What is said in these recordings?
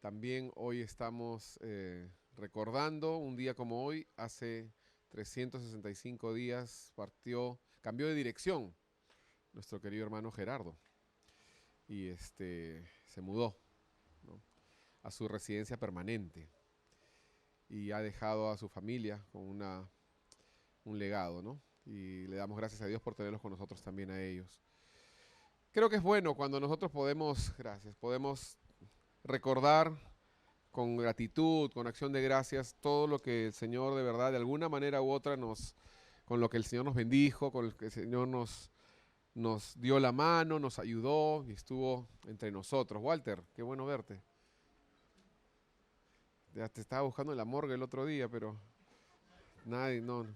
También hoy estamos recordando un día como hoy, hace 365 días cambió de dirección nuestro querido hermano Gerardo y se mudó, ¿no?, a su residencia permanente y ha dejado a su familia con un legado, ¿no? Y le damos gracias a Dios por tenerlos con nosotros también a ellos. Creo que es bueno cuando nosotros podemos recordar con gratitud, con acción de gracias, todo lo que el Señor de verdad, de alguna manera u otra, con lo que el Señor nos bendijo, con lo que el Señor nos dio la mano, nos ayudó y estuvo entre nosotros. Walter, qué bueno verte. Ya te estaba buscando en la morgue el otro día, pero nadie, no,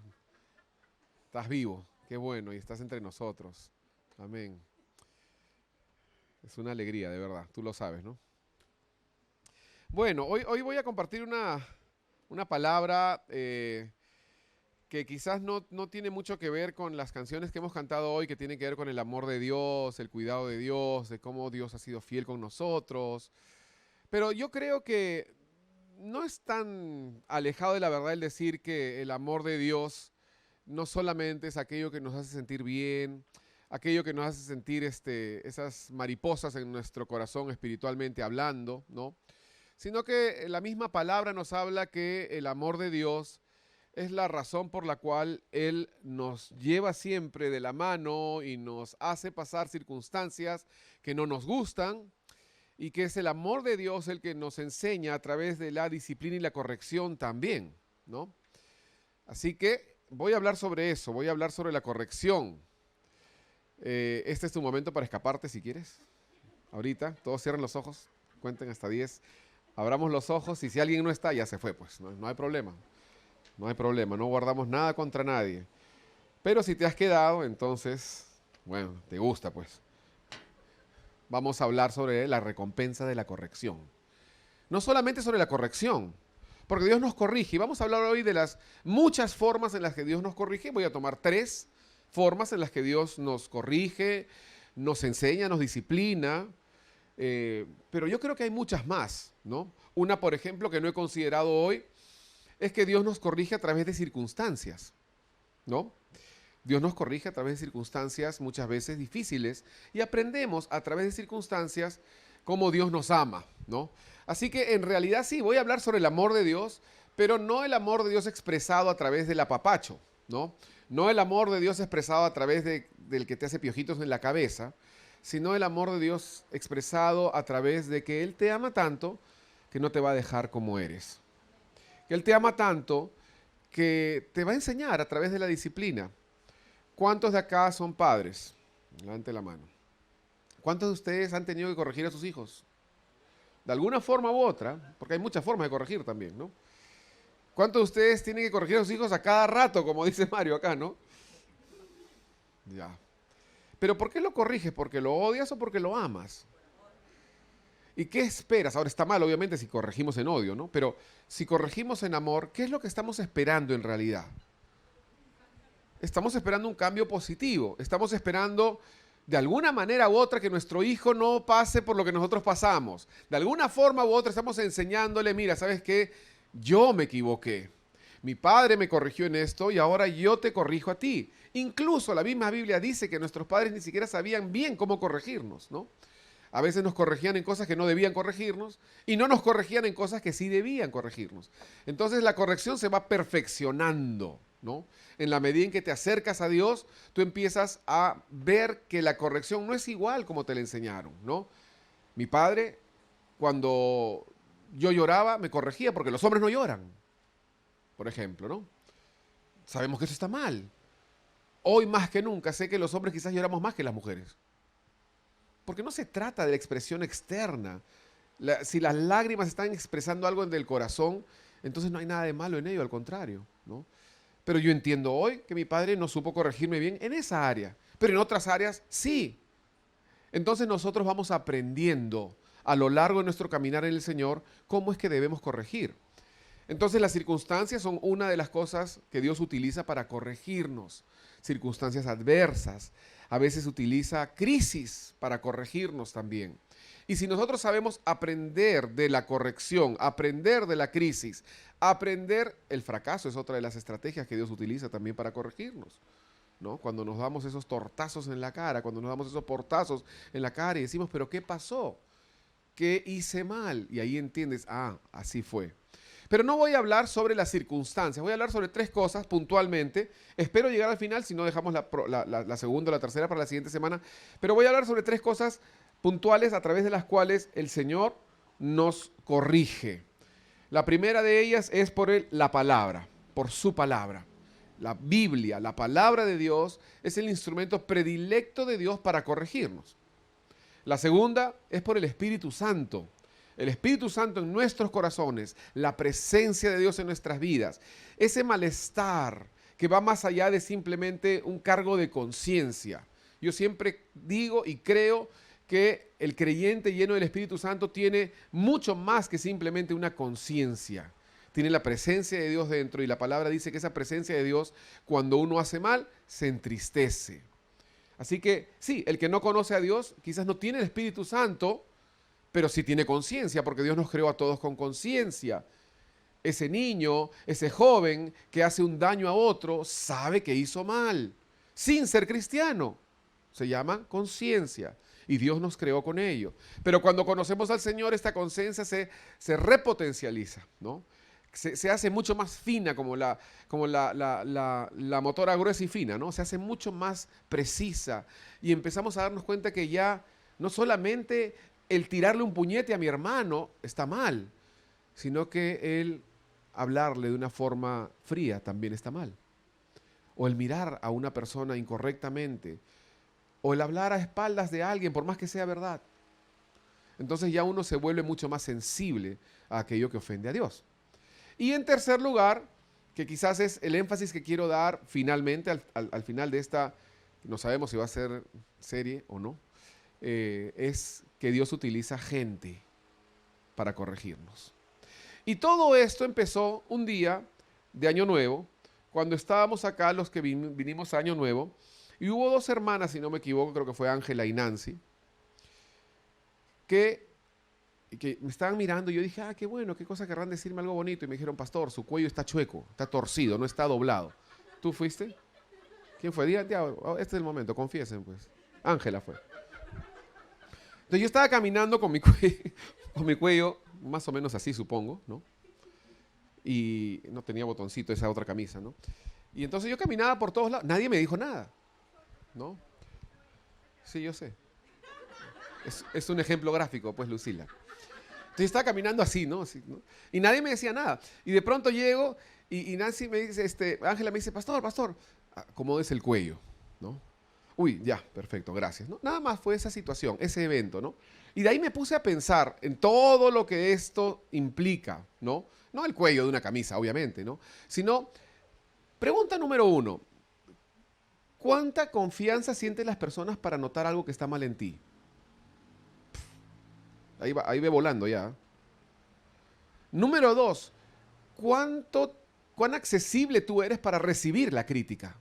estás vivo, qué bueno, y estás entre nosotros. Amén. Es una alegría, de verdad, tú lo sabes, ¿no? Bueno, hoy voy a compartir una palabra que quizás no tiene mucho que ver con las canciones que hemos cantado hoy, que tienen que ver con el amor de Dios, el cuidado de Dios, de cómo Dios ha sido fiel con nosotros. Pero yo creo que no es tan alejado de la verdad el decir que el amor de Dios no solamente es aquello que nos hace sentir bien, aquello que nos hace sentir esas mariposas en nuestro corazón espiritualmente hablando, ¿no? Sino que la misma palabra nos habla que el amor de Dios es la razón por la cual Él nos lleva siempre de la mano y nos hace pasar circunstancias que no nos gustan, y que es el amor de Dios el que nos enseña a través de la disciplina y la corrección también, ¿no? Así que voy a hablar sobre eso, voy a hablar sobre la corrección. Este es tu momento para escaparte si quieres. Ahorita, todos cierren los ojos, cuenten hasta 10. Abramos los ojos y si alguien no está, ya se fue, pues no hay problema. No hay problema, no guardamos nada contra nadie. Pero si te has quedado, entonces, bueno, te gusta, pues. Vamos a hablar sobre la recompensa de la corrección. No solamente sobre la corrección, porque Dios nos corrige. Y vamos a hablar hoy de las muchas formas en las que Dios nos corrige. Voy a tomar 3 formas en las que Dios nos corrige, nos enseña, nos disciplina. Pero yo creo que hay muchas más, ¿no? Una, por ejemplo, que no he considerado hoy, es que Dios nos corrige a través de circunstancias, ¿no? Dios nos corrige a través de circunstancias muchas veces difíciles y aprendemos a través de circunstancias cómo Dios nos ama, ¿no? Así que en realidad sí, voy a hablar sobre el amor de Dios, pero no el amor de Dios expresado a través del apapacho, ¿no? No el amor de Dios expresado a través del que te hace piojitos en la cabeza, sino el amor de Dios expresado a través de que Él te ama tanto que no te va a dejar como eres. Que Él te ama tanto que te va a enseñar a través de la disciplina. ¿Cuántos de acá son padres? Levante la mano. ¿Cuántos de ustedes han tenido que corregir a sus hijos? De alguna forma u otra, porque hay muchas formas de corregir también, ¿no? ¿Cuántos de ustedes tienen que corregir a sus hijos a cada rato, como dice Mario acá, ¿no? Ya. ¿Pero por qué lo corriges? ¿Porque lo odias o porque lo amas? ¿Y qué esperas? Ahora está mal, obviamente, si corregimos en odio, ¿no? Pero si corregimos en amor, ¿qué es lo que estamos esperando en realidad? Estamos esperando un cambio positivo. Estamos esperando, de alguna manera u otra, que nuestro hijo no pase por lo que nosotros pasamos. De alguna forma u otra estamos enseñándole, mira, ¿sabes qué? Yo me equivoqué. Mi padre me corrigió en esto y ahora yo te corrijo a ti. Incluso la misma Biblia dice que nuestros padres ni siquiera sabían bien cómo corregirnos, ¿no? A veces nos corregían en cosas que no debían corregirnos y no nos corregían en cosas que sí debían corregirnos. Entonces la corrección se va perfeccionando, ¿no? En la medida en que te acercas a Dios, tú empiezas a ver que la corrección no es igual como te la enseñaron, ¿no? Mi padre, cuando yo lloraba, me corregía porque los hombres no lloran, por ejemplo, ¿no? Sabemos que eso está mal. Hoy más que nunca sé que los hombres quizás lloramos más que las mujeres. Porque no se trata de la expresión externa. Si las lágrimas están expresando algo en el corazón, entonces no hay nada de malo en ello, al contrario, ¿no? Pero yo entiendo hoy que mi padre no supo corregirme bien en esa área, pero en otras áreas sí. Entonces nosotros vamos aprendiendo a lo largo de nuestro caminar en el Señor cómo es que debemos corregir. Entonces las circunstancias son una de las cosas que Dios utiliza para corregirnos. Circunstancias adversas. A veces utiliza crisis para corregirnos también. Y si nosotros sabemos aprender de la corrección, aprender de la crisis, aprender el fracaso es otra de las estrategias que Dios utiliza también para corregirnos, ¿no? Cuando nos damos esos tortazos en la cara, cuando nos damos esos portazos en la cara y decimos, pero ¿qué pasó? ¿Qué hice mal? Y ahí entiendes, así fue. Pero no voy a hablar sobre las circunstancias, voy a hablar sobre 3 cosas puntualmente. Espero llegar al final, si no dejamos la segunda o la tercera para la siguiente semana. Pero voy a hablar sobre 3 cosas puntuales a través de las cuales el Señor nos corrige. La primera de ellas es por la palabra, por su palabra. La Biblia, la palabra de Dios, es el instrumento predilecto de Dios para corregirnos. La segunda es por el Espíritu Santo. El Espíritu Santo en nuestros corazones, la presencia de Dios en nuestras vidas, ese malestar que va más allá de simplemente un cargo de conciencia. Yo siempre digo y creo que el creyente lleno del Espíritu Santo tiene mucho más que simplemente una conciencia. Tiene la presencia de Dios dentro y la palabra dice que esa presencia de Dios, cuando uno hace mal, se entristece. Así que sí, el que no conoce a Dios quizás no tiene el Espíritu Santo, pero sí tiene conciencia, porque Dios nos creó a todos con conciencia. Ese niño, ese joven que hace un daño a otro, sabe que hizo mal, sin ser cristiano. Se llama conciencia y Dios nos creó con ello. Pero cuando conocemos al Señor, esta conciencia se repotencializa, ¿no? Se hace mucho más fina, como la motora gruesa y fina, ¿no? Se hace mucho más precisa y empezamos a darnos cuenta que ya no solamente el tirarle un puñete a mi hermano está mal, sino que el hablarle de una forma fría también está mal. O el mirar a una persona incorrectamente, o el hablar a espaldas de alguien, por más que sea verdad. Entonces ya uno se vuelve mucho más sensible a aquello que ofende a Dios. Y en tercer lugar, que quizás es el énfasis que quiero dar finalmente, al final de esta, no sabemos si va a ser serie o no, es que Dios utiliza gente para corregirnos. Y todo esto empezó un día de Año Nuevo, cuando estábamos acá los que vinimos a Año Nuevo, y hubo 2 hermanas, si no me equivoco, creo que fue Ángela y Nancy, que me estaban mirando y yo dije, qué bueno, qué cosa querrán decirme algo bonito. Y me dijeron, pastor, su cuello está chueco, está torcido, no está doblado. ¿Tú fuiste? ¿Quién fue? Este es el momento, confiesen pues. Ángela fue. Entonces yo estaba caminando con mi cuello más o menos así, supongo, ¿no? Y no tenía botoncito esa otra camisa, ¿no? Y entonces yo caminaba por todos lados, nadie me dijo nada, ¿no? Sí, yo sé. Es un ejemplo gráfico, pues, Lucila. Entonces estaba caminando así, ¿no? Así, ¿no? Y nadie me decía nada. Y de pronto llego y Nancy me dice, Ángela me dice, pastor, acomodes el cuello, ¿no? Uy, ya, perfecto, gracias, ¿no? Nada más fue esa situación, ese evento, ¿no? Y de ahí me puse a pensar en todo lo que esto implica, ¿no? No el cuello de una camisa, obviamente, ¿no? Sino, pregunta número 1, ¿cuánta confianza sienten las personas para notar algo que está mal en ti? Ahí ve volando ya. Número 2, ¿cuán accesible tú eres para recibir la crítica?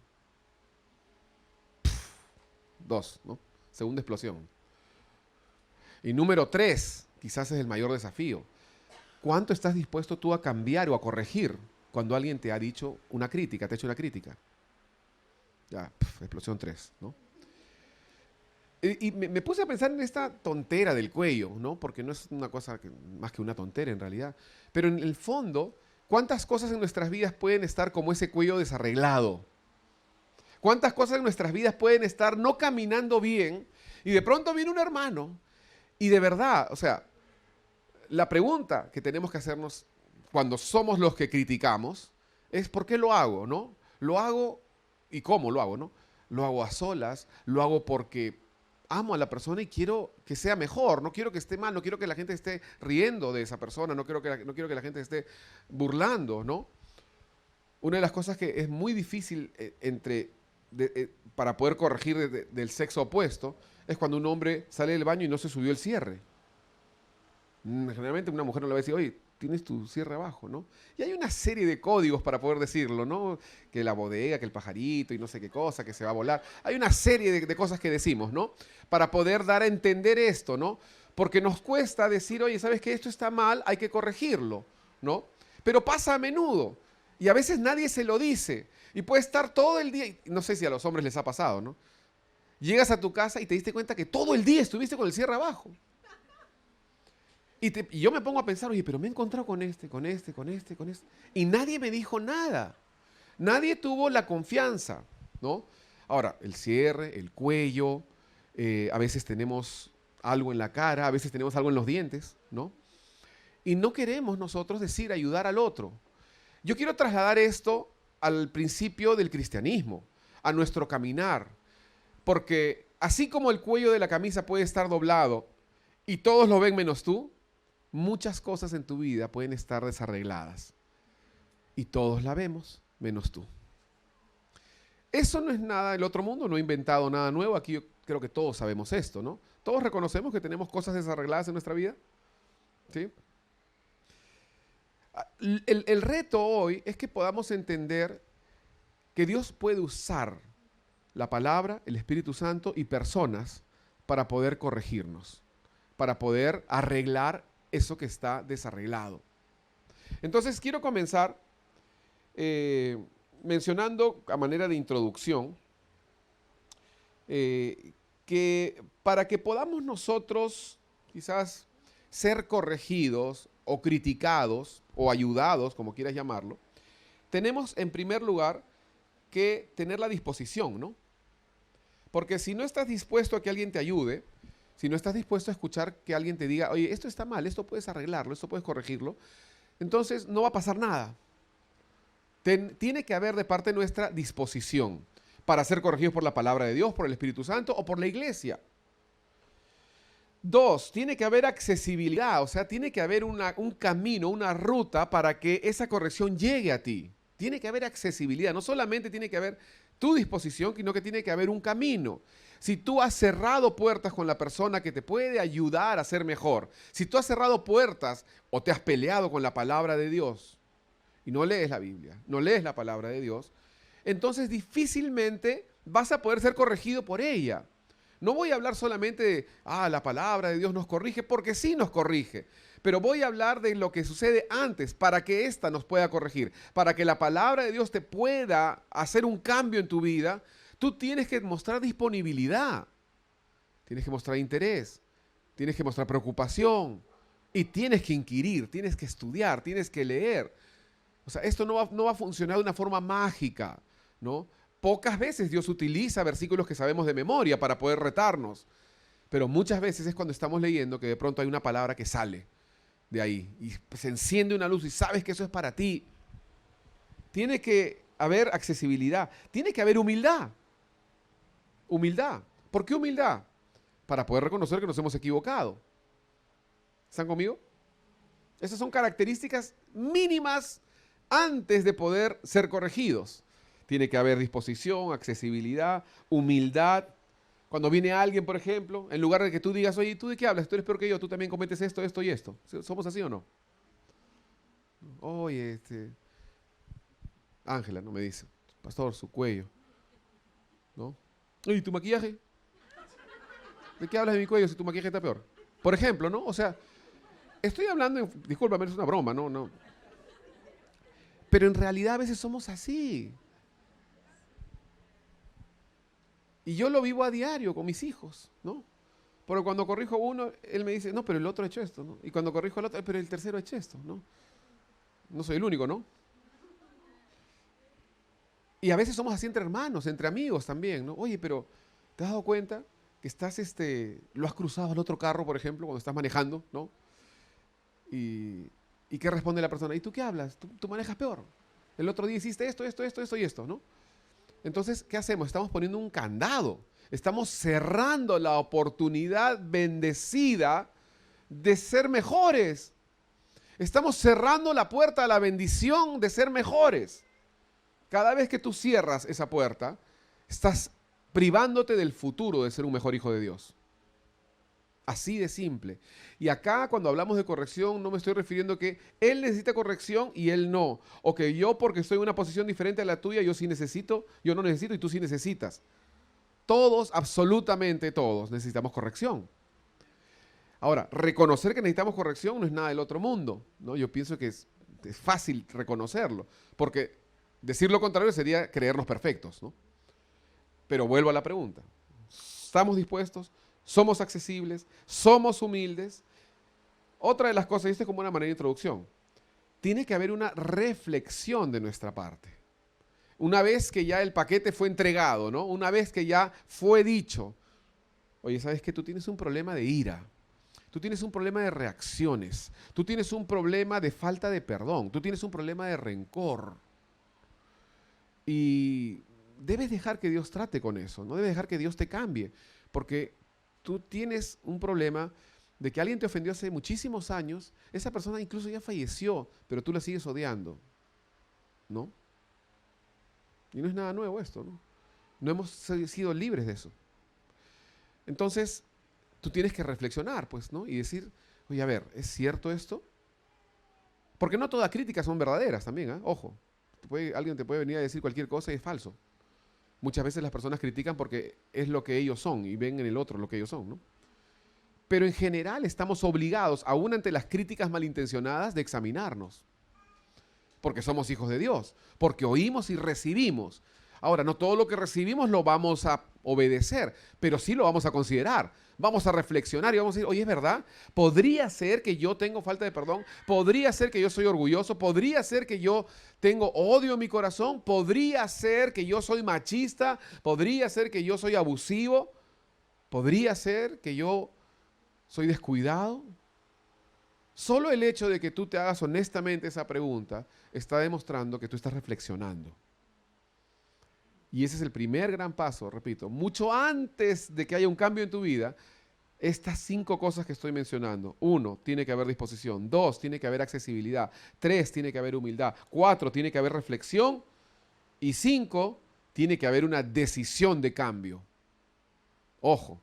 2, ¿no? Segunda explosión. Y número 3, quizás es el mayor desafío. ¿Cuánto estás dispuesto tú a cambiar o a corregir cuando alguien te ha dicho una crítica, te ha hecho una crítica? Ya, explosión 3, ¿no? Y me puse a pensar en esta tontera del cuello, ¿no? Porque no es una cosa más que una tontera en realidad. Pero en el fondo, ¿cuántas cosas en nuestras vidas pueden estar como ese cuello desarreglado? ¿Cuántas cosas en nuestras vidas pueden estar no caminando bien y de pronto viene un hermano y de verdad, o sea, la pregunta que tenemos que hacernos cuando somos los que criticamos es ¿por qué lo hago, no? Lo hago y cómo lo hago, ¿no? Lo hago a solas, lo hago porque amo a la persona y quiero que sea mejor, no quiero que esté mal, no quiero que la gente esté riendo de esa persona, no quiero que la gente esté burlando, ¿no? Una de las cosas que es muy difícil para poder corregir del sexo opuesto es cuando un hombre sale del baño y no se subió el cierre. Generalmente una mujer no le va a decir, oye, tienes tu cierre abajo, ¿no? Y hay una serie de códigos para poder decirlo, ¿no? Que la bodega, que el pajarito y no sé qué cosa, que se va a volar. Hay una serie de cosas que decimos, ¿no? Para poder dar a entender esto, ¿no? Porque nos cuesta decir, oye, ¿sabes qué? Esto está mal, hay que corregirlo, ¿no? Pero pasa a menudo y a veces nadie se lo dice y puede estar todo el día, no sé si a los hombres les ha pasado, ¿no? Llegas a tu casa y te diste cuenta que todo el día estuviste con el cierre abajo. Y yo me pongo a pensar, oye, pero me he encontrado con este. Y nadie me dijo nada. Nadie tuvo la confianza, ¿no? Ahora, el cierre, el cuello, a veces tenemos algo en la cara, a veces tenemos algo en los dientes, ¿no? Y no queremos nosotros decir ayudar al otro. Yo quiero trasladar esto al principio del cristianismo, a nuestro caminar, porque así como el cuello de la camisa puede estar doblado y todos lo ven menos tú, muchas cosas en tu vida pueden estar desarregladas y todos la vemos menos tú. Eso no es nada del otro mundo, no he inventado nada nuevo. Aquí yo creo que todos sabemos esto, ¿no? Todos reconocemos que tenemos cosas desarregladas en nuestra vida, ¿sí? El reto hoy es que podamos entender que Dios puede usar la palabra, el Espíritu Santo y personas para poder corregirnos, para poder arreglar eso que está desarreglado. Entonces quiero comenzar mencionando a manera de introducción que para que podamos nosotros quizás ser corregidos o criticados o ayudados, como quieras llamarlo, tenemos en primer lugar que tener la disposición, ¿no? Porque si no estás dispuesto a que alguien te ayude, si no estás dispuesto a escuchar que alguien te diga, oye, esto está mal, esto puedes arreglarlo, esto puedes corregirlo, entonces no va a pasar nada. Tiene que haber de parte nuestra disposición para ser corregidos por la palabra de Dios, por el Espíritu Santo o por la iglesia. 2, tiene que haber accesibilidad, o sea, tiene que haber un camino, una ruta para que esa corrección llegue a ti. Tiene que haber accesibilidad, no solamente tiene que haber tu disposición, sino que tiene que haber un camino. Si tú has cerrado puertas con la persona que te puede ayudar a ser mejor, si tú has cerrado puertas o te has peleado con la palabra de Dios y no lees la Biblia, no lees la palabra de Dios, entonces difícilmente vas a poder ser corregido por ella. No voy a hablar solamente de, la palabra de Dios nos corrige, porque sí nos corrige. Pero voy a hablar de lo que sucede antes para que ésta nos pueda corregir. Para que la palabra de Dios te pueda hacer un cambio en tu vida, tú tienes que mostrar disponibilidad. Tienes que mostrar interés. Tienes que mostrar preocupación. Y tienes que inquirir, tienes que estudiar, tienes que leer. O sea, esto no va a funcionar de una forma mágica, ¿no? Pocas veces Dios utiliza versículos que sabemos de memoria para poder retarnos, pero muchas veces es cuando estamos leyendo que de pronto hay una palabra que sale de ahí y se enciende una luz y sabes que eso es para ti. Tiene que haber accesibilidad, tiene que haber humildad. Humildad. ¿Por qué humildad? Para poder reconocer que nos hemos equivocado. ¿Están conmigo? Esas son características mínimas antes de poder ser corregidos. Tiene que haber disposición, accesibilidad, humildad. Cuando viene alguien, por ejemplo, en lugar de que tú digas, oye, ¿tú de qué hablas? Tú eres peor que yo, tú también cometes esto, esto y esto. ¿Somos así o no? Oye, Ángela, no me dice, pastor, su cuello, ¿no? Oye, ¿tu maquillaje? ¿De qué hablas de mi cuello si tu maquillaje está peor? Por ejemplo, ¿no? O sea, estoy hablando, discúlpame, es una broma, ¿no? Pero en realidad a veces somos así. Y yo lo vivo a diario con mis hijos, ¿no? Porque cuando corrijo a uno, él me dice, no, pero el otro ha hecho esto, ¿no? Y cuando corrijo al otro, pero el tercero ha hecho esto, ¿no? No soy el único, ¿no? Y a veces somos así entre hermanos, entre amigos también, ¿no? Oye, pero ¿te has dado cuenta que estás, lo has cruzado al otro carro, por ejemplo, cuando estás manejando, ¿no? ¿Y qué responde la persona? ¿Y tú qué hablas? Tú manejas peor. El otro día hiciste esto y esto, ¿no? Entonces, ¿qué hacemos? Estamos poniendo un candado. Estamos cerrando la oportunidad bendecida de ser mejores. Estamos cerrando la puerta a la bendición de ser mejores. Cada vez que tú cierras esa puerta, estás privándote del futuro de ser un mejor hijo de Dios. Así de simple. Y acá cuando hablamos de corrección no me estoy refiriendo que él necesita corrección y él no. O que yo porque estoy en una posición diferente a la tuya, yo no necesito y tú sí necesitas. Todos, absolutamente todos, necesitamos corrección. Ahora, reconocer que necesitamos corrección no es nada del otro mundo, ¿no? Yo pienso que es fácil reconocerlo, porque decir lo contrario sería creernos perfectos, ¿no? Pero vuelvo a la pregunta. ¿Estamos dispuestos? ¿Somos accesibles? ¿Somos humildes? Otra de las cosas, y esto es como una manera de introducción, tiene que haber una reflexión de nuestra parte. Una vez que ya el paquete fue entregado, ¿no? Una vez que ya fue dicho, oye, ¿sabes qué? Tú tienes un problema de ira. Tú tienes un problema de reacciones. Tú tienes un problema de falta de perdón. Tú tienes un problema de rencor. Y debes dejar que Dios trate con eso. No debes dejar que Dios te cambie. Porque tú tienes un problema de que alguien te ofendió hace muchísimos años. Esa persona incluso ya falleció, pero tú la sigues odiando. ¿No? Y no es nada nuevo esto, ¿no? No hemos sido libres de eso. Entonces, tú tienes que reflexionar, pues, ¿no? Y decir, oye, a ver, ¿es cierto esto? Porque no todas críticas son verdaderas también, ¿eh? Ojo, alguien te puede venir a decir cualquier cosa y es falso. Muchas veces las personas critican porque es lo que ellos son y ven en el otro lo que ellos son, ¿no? Pero en general estamos obligados, aún ante las críticas malintencionadas, de examinarnos. Porque somos hijos de Dios, porque oímos y recibimos. Ahora, no todo lo que recibimos lo vamos a obedecer, pero sí lo vamos a considerar. Vamos a reflexionar y vamos a decir, oye, ¿es verdad? ¿Podría ser que yo tengo falta de perdón? ¿Podría ser que yo soy orgulloso? ¿Podría ser que yo tengo odio en mi corazón? ¿Podría ser que yo soy machista? ¿Podría ser que yo soy abusivo? ¿Podría ser que yo soy descuidado? Solo el hecho de que tú te hagas honestamente esa pregunta está demostrando que tú estás reflexionando. Y ese es el primer gran paso, repito, mucho antes de que haya un cambio en tu vida, estas 5 cosas que estoy mencionando. 1, tiene que haber disposición. 2, tiene que haber accesibilidad. 3, tiene que haber humildad. 4, tiene que haber reflexión. Y 5, tiene que haber una decisión de cambio. Ojo.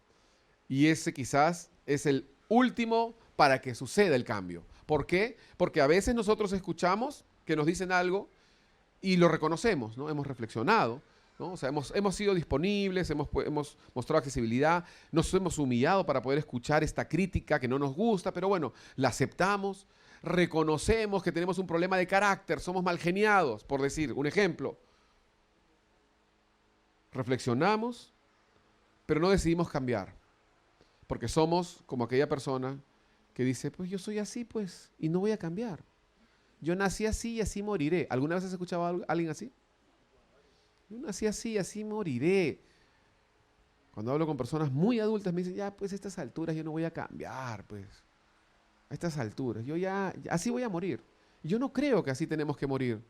Y ese quizás es el último para que suceda el cambio. ¿Por qué? Porque a veces nosotros escuchamos que nos dicen algo y lo reconocemos, ¿no? Hemos reflexionado, ¿no? O sea, hemos sido disponibles, hemos mostrado accesibilidad, nos hemos humillado para poder escuchar esta crítica que no nos gusta, pero bueno, la aceptamos, reconocemos que tenemos un problema de carácter, somos malgeniados, por decir un ejemplo. Reflexionamos, pero no decidimos cambiar, porque somos como aquella persona que dice, pues yo soy así, pues, y no voy a cambiar. Yo nací así y así moriré. ¿Alguna vez has escuchado a alguien así? Yo nací así y así moriré. Cuando hablo con personas muy adultas me dicen, ya, pues a estas alturas yo no voy a cambiar, pues. A estas alturas, yo ya así voy a morir. Yo no creo que así tenemos que morir.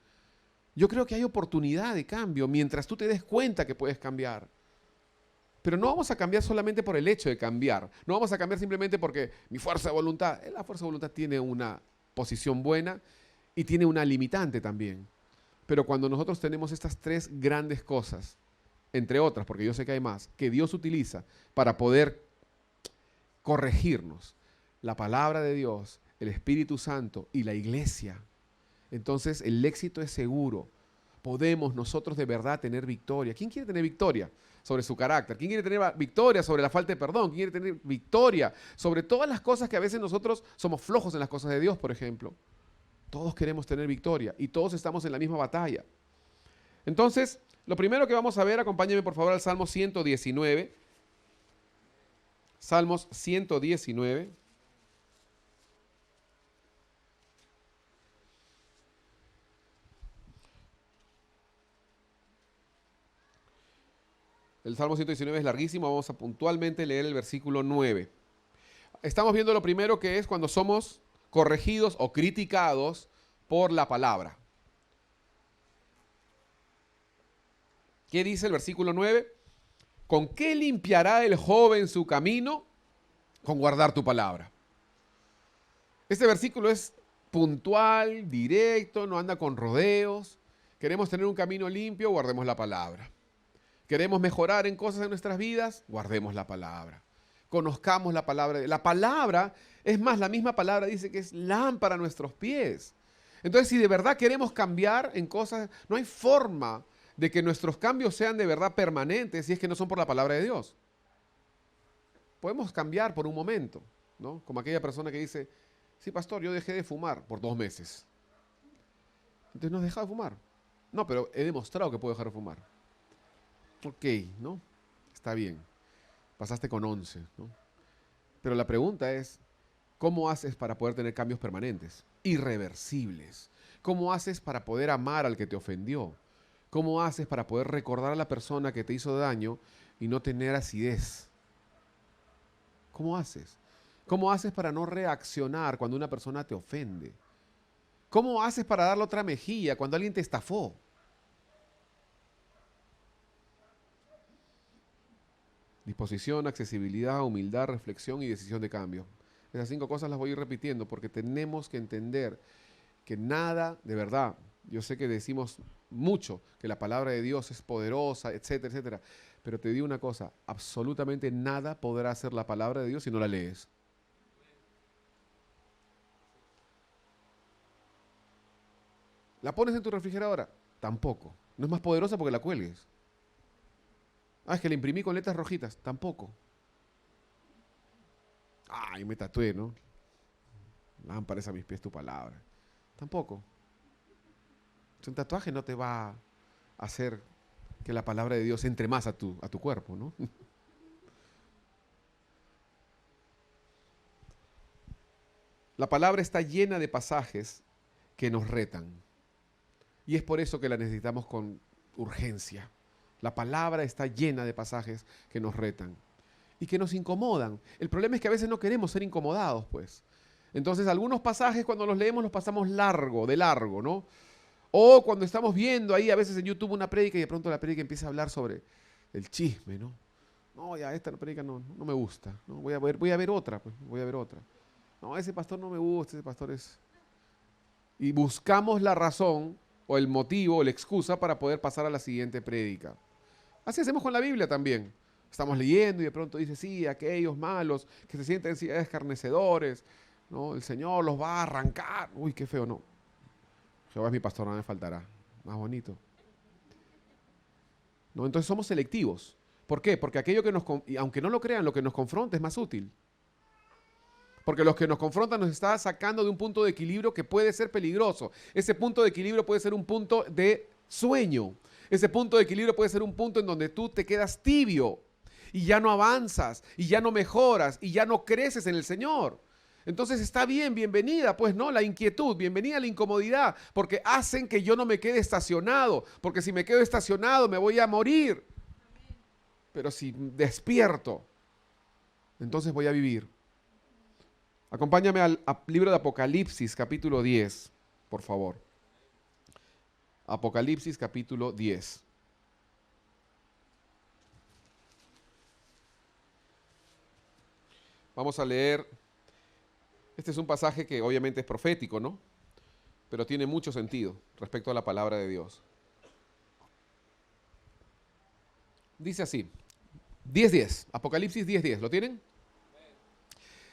Yo creo que hay oportunidad de cambio mientras tú te des cuenta que puedes cambiar. Pero no vamos a cambiar solamente por el hecho de cambiar. No vamos a cambiar simplemente porque mi fuerza de voluntad. La fuerza de voluntad tiene una posición buena y tiene una limitante también. Pero cuando nosotros tenemos estas 3 grandes cosas, entre otras, porque yo sé que hay más, que Dios utiliza para poder corregirnos, la palabra de Dios, el Espíritu Santo y la iglesia, entonces el éxito es seguro. Podemos nosotros de verdad tener victoria. ¿Quién quiere tener victoria sobre su carácter? ¿Quién quiere tener victoria sobre la falta de perdón? ¿Quién quiere tener victoria sobre todas las cosas que a veces nosotros somos flojos en las cosas de Dios, por ejemplo? Todos queremos tener victoria y todos estamos en la misma batalla. Entonces, lo primero que vamos a ver, acompáñenme por favor al Salmo 119. Salmos 119. El Salmo 119 es larguísimo, vamos a puntualmente leer el versículo 9. Estamos viendo lo primero que es cuando somos corregidos o criticados por la palabra. ¿Qué dice el versículo 9? ¿Con qué limpiará el joven su camino? Con guardar tu palabra. Este versículo es puntual, directo, no anda con rodeos. Queremos tener un camino limpio, guardemos la palabra. Queremos mejorar en cosas en nuestras vidas, guardemos la palabra. Conozcamos la palabra. La palabra, es más, la misma palabra dice que es lámpara a nuestros pies. Entonces, si de verdad queremos cambiar en cosas, no hay forma de que nuestros cambios sean de verdad permanentes si es que no son por la palabra de Dios. Podemos cambiar por un momento, ¿no? Como aquella persona que dice, sí, pastor, yo dejé de fumar por 2 meses. Entonces no has dejado de fumar. No, pero he demostrado que puedo dejar de fumar. Ok, ¿no? Está bien. Pasaste con 11, ¿no? Pero la pregunta es, ¿cómo haces para poder tener cambios permanentes, irreversibles? ¿Cómo haces para poder amar al que te ofendió? ¿Cómo haces para poder recordar a la persona que te hizo daño y no tener acidez? ¿Cómo haces? ¿Cómo haces para no reaccionar cuando una persona te ofende? ¿Cómo haces para darle otra mejilla cuando alguien te estafó? Disposición, accesibilidad, humildad, reflexión y decisión de cambio. Esas 5 cosas las voy a ir repitiendo porque tenemos que entender que nada, de verdad, yo sé que decimos mucho que la palabra de Dios es poderosa, etcétera, etcétera, pero te digo una cosa, absolutamente nada podrá hacer la palabra de Dios si no la lees. ¿La pones en tu refrigeradora? Tampoco. No es más poderosa porque la cuelgues. Ah, es que la imprimí con letras rojitas. Tampoco. Ay, me tatué, ¿no? Lámparas a mis pies tu palabra. Tampoco. Un tatuaje no te va a hacer que la palabra de Dios entre más a tu cuerpo, ¿no? La palabra está llena de pasajes que nos retan. Y es por eso que la necesitamos con urgencia. La palabra está llena de pasajes que nos retan y que nos incomodan. El problema es que a veces no queremos ser incomodados, pues. Entonces, algunos pasajes cuando los leemos los pasamos de largo, ¿no? O cuando estamos viendo ahí a veces en YouTube una prédica y de pronto la prédica empieza a hablar sobre el chisme, ¿no? No, ya esta prédica no me gusta, ¿no? Voy a ver otra, pues, voy a ver otra. No, ese pastor no me gusta, ese pastor es... Y buscamos la razón o el motivo o la excusa para poder pasar a la siguiente prédica. Así hacemos con la Biblia también. Estamos leyendo y de pronto dice, sí, aquellos malos que se sienten escarnecedores, ¿no? El Señor los va a arrancar. Uy, qué feo, no. Jehová es mi pastor, no me faltará. Más bonito. ¿No? Entonces somos selectivos. ¿Por qué? Porque aquello que aunque no lo crean, lo que nos confronta es más útil. Porque los que nos confrontan nos está sacando de un punto de equilibrio que puede ser peligroso. Ese punto de equilibrio puede ser un punto de sueño. Ese punto de equilibrio puede ser un punto en donde tú te quedas tibio y ya no avanzas y ya no mejoras y ya no creces en el Señor. Entonces está bien, bienvenida, pues no, la inquietud, bienvenida a la incomodidad, porque hacen que yo no me quede estacionado, porque si me quedo estacionado me voy a morir. Pero si despierto, entonces voy a vivir. Acompáñame al libro de Apocalipsis, capítulo 10, por favor. Apocalipsis, capítulo 10. Vamos a leer. Este es un pasaje que obviamente es profético, ¿no? Pero tiene mucho sentido respecto a la palabra de Dios. Dice así, 10:10, Apocalipsis 10:10, ¿lo tienen?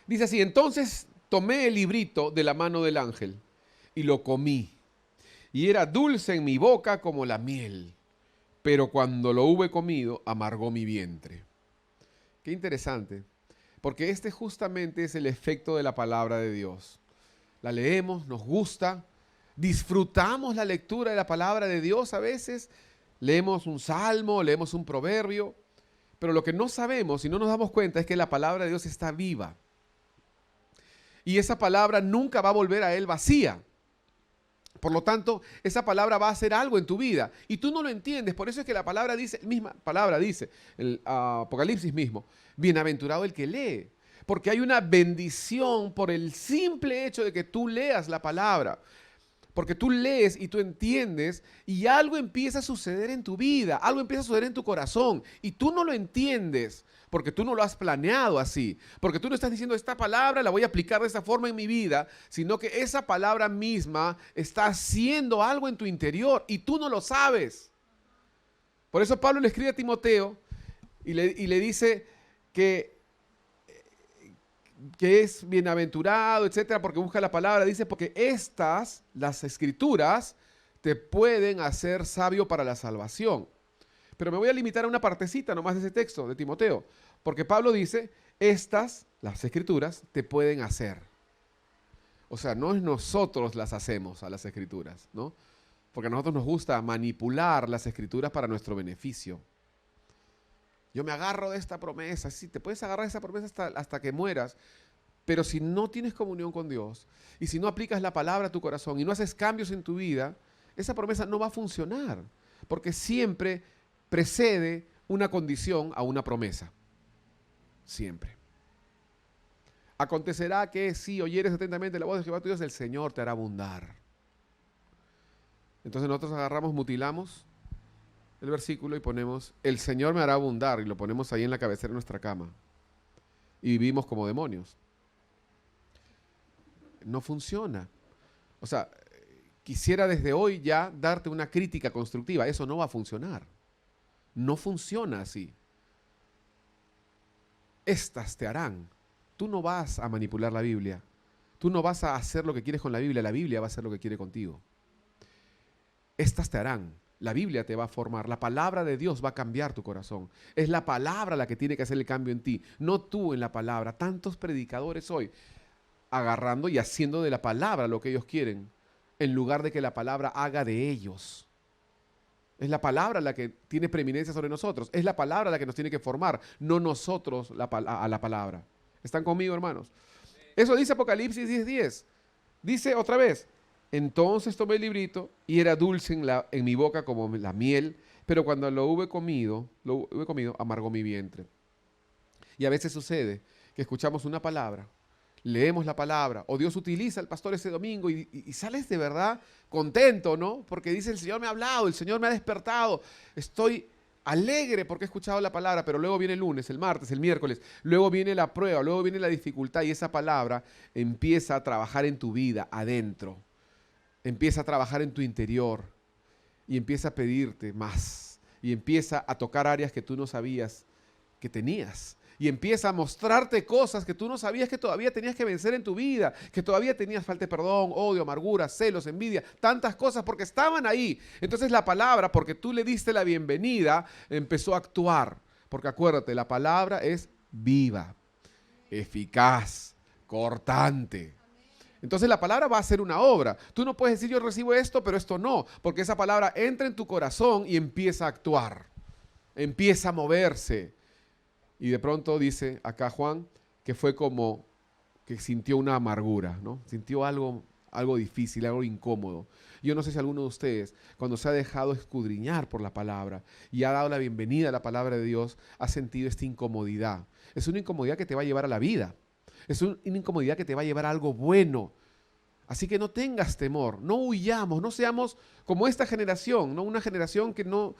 Dice así, entonces tomé el librito de la mano del ángel y lo comí. Y era dulce en mi boca como la miel, pero cuando lo hube comido, amargó mi vientre. Qué interesante, porque este justamente es el efecto de la palabra de Dios. La leemos, nos gusta, disfrutamos la lectura de la palabra de Dios a veces, leemos un salmo, leemos un proverbio, pero lo que no sabemos y no nos damos cuenta es que la palabra de Dios está viva. Y esa palabra nunca va a volver a Él vacía. Por lo tanto, esa palabra va a hacer algo en tu vida. Y tú no lo entiendes. Por eso es que la palabra dice, misma palabra dice, el Apocalipsis mismo, bienaventurado el que lee. Porque hay una bendición por el simple hecho de que tú leas la palabra. Porque tú lees y tú entiendes y algo empieza a suceder en tu vida, algo empieza a suceder en tu corazón y tú no lo entiendes porque tú no lo has planeado así, porque tú no estás diciendo esta palabra la voy a aplicar de esta forma en mi vida, sino que esa palabra misma está haciendo algo en tu interior y tú no lo sabes. Por eso Pablo le escribe a Timoteo y le dice que es bienaventurado, etcétera, porque busca la palabra, dice, porque las escrituras, te pueden hacer sabio para la salvación. Pero me voy a limitar a una partecita nomás de ese texto de Timoteo, porque Pablo dice, las escrituras, te pueden hacer. O sea, no es nosotros las hacemos a las escrituras, ¿no? Porque a nosotros nos gusta manipular las escrituras para nuestro beneficio. Yo me agarro de esta promesa. Sí, te puedes agarrar de esa promesa hasta que mueras. Pero si no tienes comunión con Dios y si no aplicas la palabra a tu corazón y no haces cambios en tu vida, esa promesa no va a funcionar. Porque siempre precede una condición a una promesa. Siempre. Acontecerá que si oyeres atentamente la voz de Jehová tu Dios, el Señor te hará abundar. Entonces nosotros agarramos, mutilamos el versículo y ponemos, el Señor me hará abundar, y lo ponemos ahí en la cabecera de nuestra cama. Y vivimos como demonios. No funciona. O sea, quisiera desde hoy ya darte una crítica constructiva. Eso no va a funcionar. No funciona así. Estas te harán. Tú no vas a manipular la Biblia. Tú no vas a hacer lo que quieres con la Biblia. La Biblia va a hacer lo que quiere contigo. Estas te harán. La Biblia te va a formar. La palabra de Dios va a cambiar tu corazón. Es la palabra la que tiene que hacer el cambio en ti. No tú en la palabra. Tantos predicadores hoy agarrando y haciendo de la palabra lo que ellos quieren, en lugar de que la palabra haga de ellos. Es la palabra la que tiene preeminencia sobre nosotros. Es la palabra la que nos tiene que formar, no nosotros a la palabra. ¿Están conmigo, hermanos? Eso dice Apocalipsis 10:10. Dice otra vez, entonces tomé el librito y era dulce en mi boca como la miel, pero cuando lo hube comido, amargó mi vientre. Y a veces sucede que escuchamos una palabra, leemos la palabra, o Dios utiliza al pastor ese domingo y sales de verdad contento, ¿no? Porque dice, el Señor me ha hablado, el Señor me ha despertado, estoy alegre porque he escuchado la palabra, pero luego viene el lunes, el martes, el miércoles, luego viene la prueba, luego viene la dificultad y esa palabra empieza a trabajar en tu vida, adentro, empieza a trabajar en tu interior y empieza a pedirte más y empieza a tocar áreas que tú no sabías que tenías. Y empieza a mostrarte cosas que tú no sabías que todavía tenías que vencer en tu vida, que todavía tenías falta de perdón, odio, amargura, celos, envidia, tantas cosas porque estaban ahí. Entonces la palabra, porque tú le diste la bienvenida, empezó a actuar. Porque acuérdate, la palabra es viva, eficaz, cortante. Entonces la palabra va a hacer una obra. Tú no puedes decir yo recibo esto, pero esto no, porque esa palabra entra en tu corazón y empieza a actuar, empieza a moverse. Y de pronto dice acá Juan que fue como que sintió una amargura, ¿no? Sintió algo difícil, algo incómodo. Yo no sé si alguno de ustedes, cuando se ha dejado escudriñar por la palabra y ha dado la bienvenida a la palabra de Dios, ha sentido esta incomodidad. Es una incomodidad que te va a llevar a la vida. Es una incomodidad que te va a llevar a algo bueno. Así que no tengas temor, no huyamos, no seamos como esta generación, ¿no? Una generación que no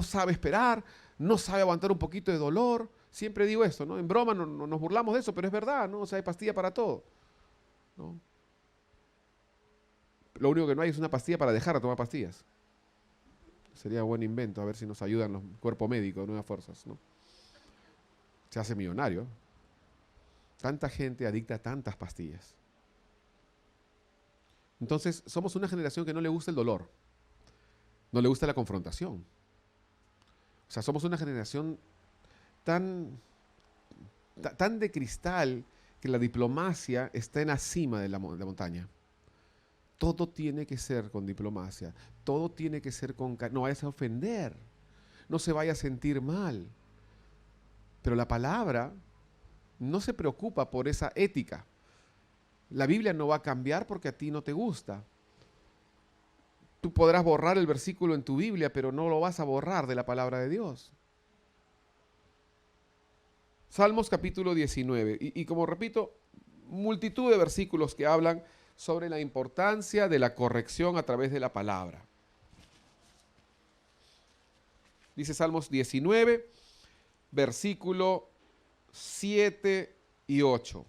sabe esperar, no sabe aguantar un poquito de dolor. Siempre digo esto, ¿no? En broma no nos burlamos de eso, pero es verdad, ¿no? O sea, hay pastilla para todo, ¿no? Lo único que no hay es una pastilla para dejar de tomar pastillas. Sería buen invento, a ver si nos ayudan los cuerpos médicos de Nuevas Fuerzas, ¿no? Se hace millonario. Tanta gente adicta a tantas pastillas. Entonces, somos una generación que no le gusta el dolor, no le gusta la confrontación. O sea, somos una generación tan de cristal que la diplomacia está en la cima de la montaña. Todo tiene que ser con diplomacia, todo tiene que ser con... No vayas a ofender, no se vaya a sentir mal. Pero la palabra no se preocupa por esa ética. La Biblia no va a cambiar porque a ti no te gusta. Tú podrás borrar el versículo en tu Biblia, pero no lo vas a borrar de la palabra de Dios. Salmos capítulo 19. Y como repito, multitud de versículos que hablan sobre la importancia de la corrección a través de la palabra. Dice Salmos 19, versículo 7 y 8.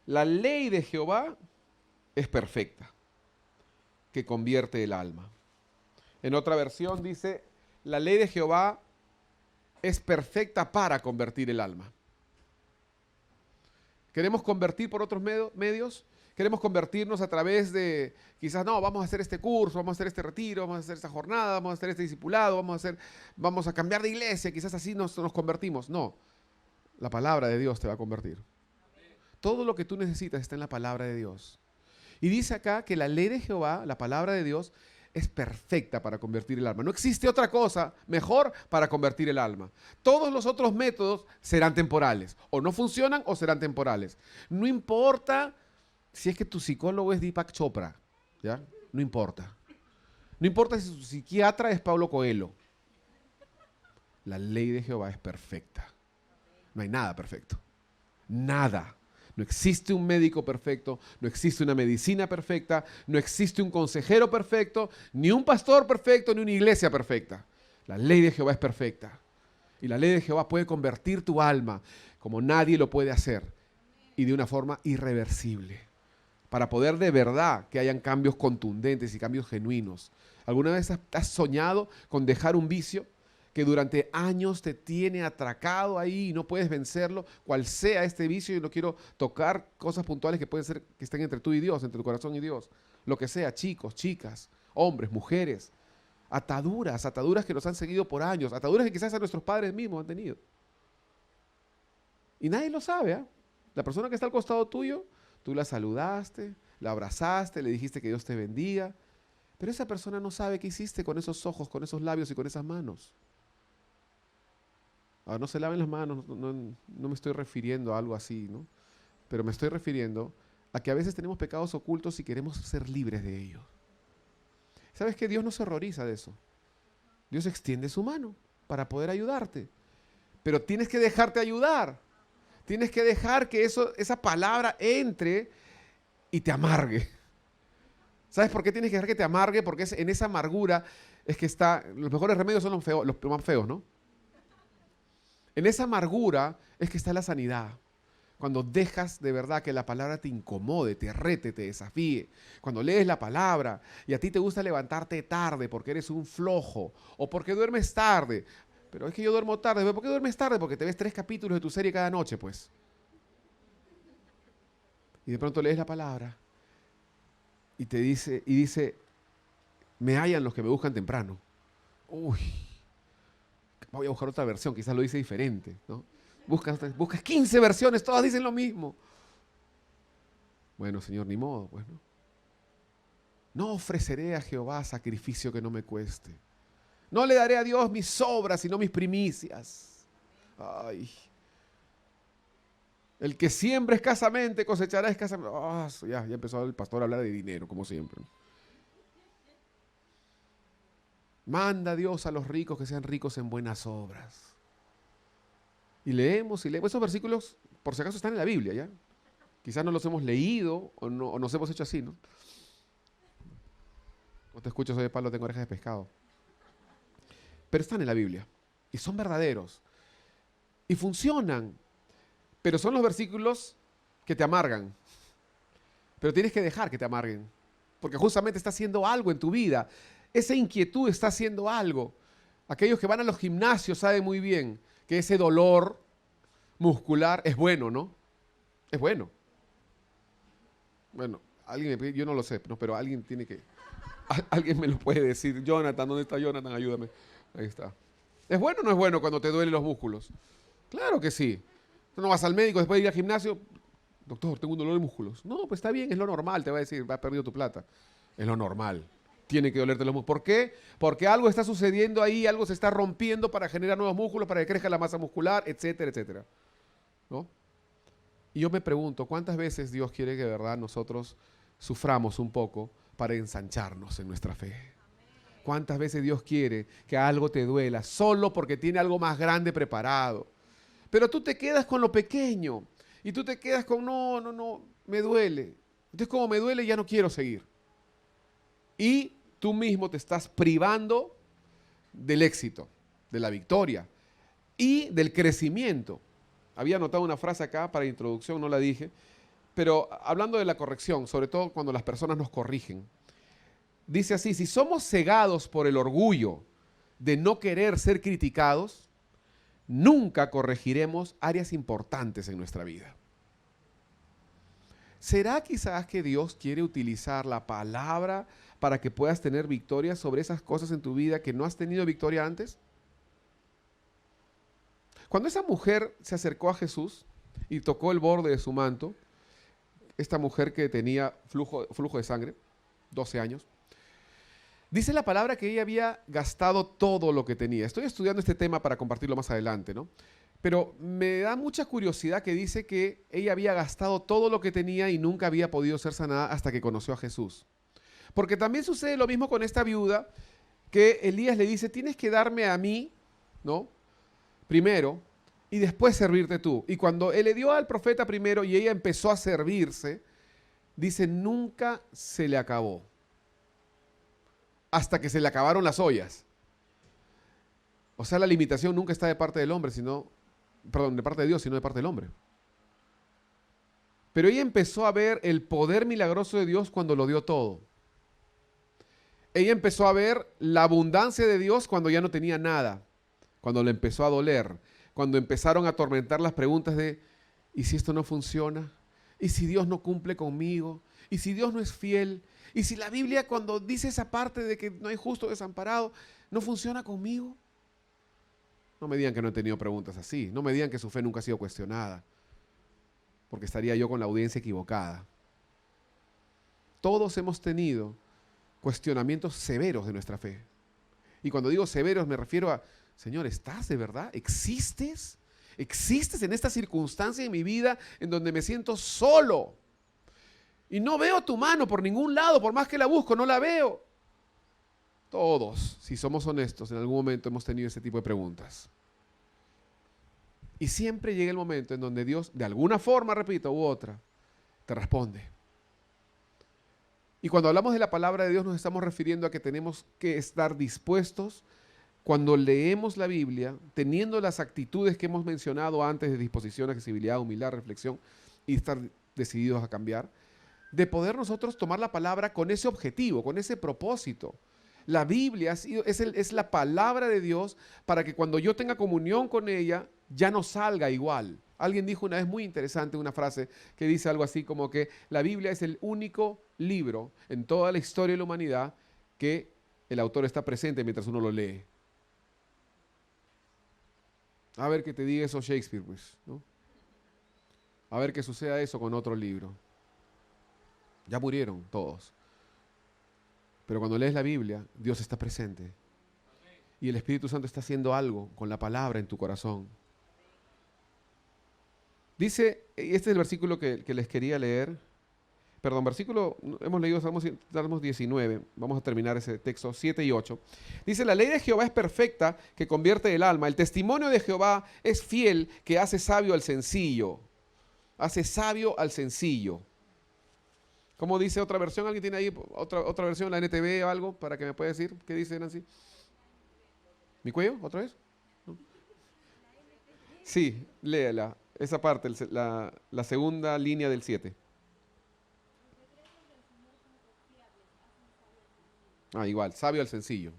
La ley de Jehová es perfecta, que convierte el alma. En otra versión dice, la ley de Jehová es perfecta para convertir el alma. ¿Queremos convertir por otros medios? Queremos convertirnos a través de, quizás, no, vamos a hacer este curso, vamos a hacer este retiro, vamos a hacer esta jornada, vamos a hacer este discipulado, vamos a cambiar de iglesia, quizás así nos convertimos. No, la palabra de Dios te va a convertir. Todo lo que tú necesitas está en la palabra de Dios. Y dice acá que la ley de Jehová, la palabra de Dios, es perfecta para convertir el alma. No existe otra cosa mejor para convertir el alma. Todos los otros métodos serán temporales. O no funcionan o serán temporales. No importa si es que tu psicólogo es Deepak Chopra, ¿ya? No importa. No importa si tu psiquiatra es Paulo Coelho. La ley de Jehová es perfecta. No hay nada perfecto. Nada. No existe un médico perfecto, no existe una medicina perfecta, no existe un consejero perfecto, ni un pastor perfecto, ni una iglesia perfecta. La ley de Jehová es perfecta. Y la ley de Jehová puede convertir tu alma como nadie lo puede hacer y de una forma irreversible. Para poder de verdad que hayan cambios contundentes y cambios genuinos. ¿Alguna vez has soñado con dejar un vicio que durante años te tiene atracado ahí y no puedes vencerlo, cual sea este vicio? Y no quiero tocar cosas puntuales que pueden ser que estén entre tú y Dios, entre tu corazón y Dios. Lo que sea, chicos, chicas, hombres, mujeres. Ataduras que nos han seguido por años, ataduras que quizás a nuestros padres mismos han tenido. Y nadie lo sabe, ¿eh? La persona que está al costado tuyo, tú la saludaste, la abrazaste, le dijiste que Dios te bendiga, pero esa persona no sabe qué hiciste con esos ojos, con esos labios y con esas manos. Ahora, no se laven las manos, no me estoy refiriendo a algo así, ¿no? Pero me estoy refiriendo a que a veces tenemos pecados ocultos y queremos ser libres de ellos. ¿Sabes qué? Dios no se horroriza de eso. Dios extiende su mano para poder ayudarte. Pero tienes que dejarte ayudar. Tienes que dejar que esa palabra entre y te amargue. ¿Sabes por qué tienes que dejar que te amargue? Porque en esa amargura es que los mejores remedios son los más feos, ¿no? En esa amargura es que está la sanidad. Cuando dejas de verdad que la palabra te incomode, te rete, te desafíe. Cuando lees la palabra y a ti te gusta levantarte tarde porque eres un flojo o porque duermes tarde. Pero es que yo duermo tarde. ¿Por qué duermes tarde? Porque te ves 3 capítulos de tu serie cada noche, pues. Y de pronto lees la palabra y dice, me hallan los que me buscan temprano. Uy, voy a buscar otra versión, quizás lo dice diferente, ¿no? Buscas 15 versiones, todas dicen lo mismo. Bueno, Señor, ni modo, pues, ¿no? No ofreceré a Jehová sacrificio que no me cueste. No le daré a Dios mis obras, sino mis primicias. Ay. El que siembra escasamente, cosechará escasamente. Oh, ya empezó el pastor a hablar de dinero, como siempre. Manda a Dios a los ricos que sean ricos en buenas obras. Y leemos. Esos versículos, por si acaso, están en la Biblia, ¿ya? Quizás no los hemos leído o nos hemos hecho así, ¿no? No te escucho, soy de palo, tengo orejas de pescado. Pero están en la Biblia. Y son verdaderos. Y funcionan. Pero son los versículos que te amargan. Pero tienes que dejar que te amarguen. Porque justamente está haciendo algo en tu vida. Esa inquietud está haciendo algo. Aquellos que van a los gimnasios saben muy bien que ese dolor muscular es bueno, ¿no? Es bueno. Bueno, yo no lo sé, ¿no? Pero alguien tiene que... Alguien me lo puede decir. Jonathan, ¿dónde está Jonathan? Ayúdame. Ahí está. ¿Es bueno o no es bueno cuando te duelen los músculos? Claro que sí. Tú no vas al médico después de ir al gimnasio. Doctor, tengo un dolor de músculos. No, pues está bien, es lo normal, te va a decir, has perdido tu plata. Es lo normal. Tiene que dolerte los músculos. ¿Por qué? Porque algo está sucediendo ahí, algo se está rompiendo para generar nuevos músculos, para que crezca la masa muscular, etcétera, etcétera. ¿No? Y yo me pregunto, ¿cuántas veces Dios quiere que de verdad nosotros suframos un poco para ensancharnos en nuestra fe? ¿Cuántas veces Dios quiere que algo te duela solo porque tiene algo más grande preparado? Pero tú te quedas con lo pequeño y tú te quedas con, no, me duele. Entonces, como me duele, ya no quiero seguir. Y tú mismo te estás privando del éxito, de la victoria y del crecimiento. Había anotado una frase acá para introducción, no la dije, pero hablando de la corrección, sobre todo cuando las personas nos corrigen. Dice así, si somos cegados por el orgullo de no querer ser criticados, nunca corregiremos áreas importantes en nuestra vida. ¿Será quizás que Dios quiere utilizar la palabra para que puedas tener victoria sobre esas cosas en tu vida que no has tenido victoria antes? Cuando esa mujer se acercó a Jesús y tocó el borde de su manto, esta mujer que tenía flujo de sangre, 12 años, dice la palabra que ella había gastado todo lo que tenía. Estoy estudiando este tema para compartirlo más adelante, ¿no? Pero me da mucha curiosidad que dice que ella había gastado todo lo que tenía y nunca había podido ser sanada hasta que conoció a Jesús. Porque también sucede lo mismo con esta viuda, que Elías le dice, tienes que darme a mí, ¿no? Primero, y después servirte tú. Y cuando él le dio al profeta primero y ella empezó a servirse, dice, nunca se le acabó. Hasta que se le acabaron las ollas. O sea, la limitación nunca está de parte del hombre, de parte de Dios, sino de parte del hombre. Pero ella empezó a ver el poder milagroso de Dios cuando lo dio todo. Ella empezó a ver la abundancia de Dios cuando ya no tenía nada, cuando le empezó a doler, cuando empezaron a atormentar las preguntas de, ¿y si esto no funciona? ¿Y si Dios no cumple conmigo? ¿Y si Dios no es fiel? ¿Y si la Biblia cuando dice esa parte de que no hay justo desamparado, no funciona conmigo? No me digan que no he tenido preguntas así. No me digan que su fe nunca ha sido cuestionada. Porque estaría yo con la audiencia equivocada. Todos hemos tenido cuestionamientos severos de nuestra fe. Y cuando digo severos me refiero a, Señor, ¿estás de verdad? ¿Existes? ¿Existes en esta circunstancia en mi vida en donde me siento solo? Y no veo tu mano por ningún lado, por más que la busco, no la veo. Todos, si somos honestos, en algún momento hemos tenido ese tipo de preguntas. Y siempre llega el momento en donde Dios, de alguna forma, repito, u otra, te responde. Y cuando hablamos de la palabra de Dios nos estamos refiriendo a que tenemos que estar dispuestos, cuando leemos la Biblia, teniendo las actitudes que hemos mencionado antes de disposición, accesibilidad, humildad, reflexión, y estar decididos a cambiar, de poder nosotros tomar la palabra con ese objetivo, con ese propósito. La Biblia es la palabra de Dios para que cuando yo tenga comunión con ella, ya no salga igual. Alguien dijo una vez muy interesante una frase que dice algo así como que la Biblia es el único libro en toda la historia de la humanidad que el autor está presente mientras uno lo lee. A ver qué te diga eso Shakespeare, pues, ¿no? A ver que suceda eso con otro libro. Ya murieron todos. Pero cuando lees la Biblia, Dios está presente. Y el Espíritu Santo está haciendo algo con la palabra en tu corazón. Dice, y este es el versículo que les quería leer. Perdón, hemos leído Salmos 19. Vamos a terminar ese texto, 7 y 8. Dice, la ley de Jehová es perfecta, que convierte el alma. El testimonio de Jehová es fiel, que hace sabio al sencillo. Hace sabio al sencillo. ¿Cómo dice otra versión? ¿Alguien tiene ahí otra versión, la NTV o algo, para que me pueda decir? ¿Qué dice Nancy? ¿Mi cuello? ¿Otra vez? ¿No? Sí, léela. Esa parte, la segunda línea del 7. Igual, sabio al sencillo.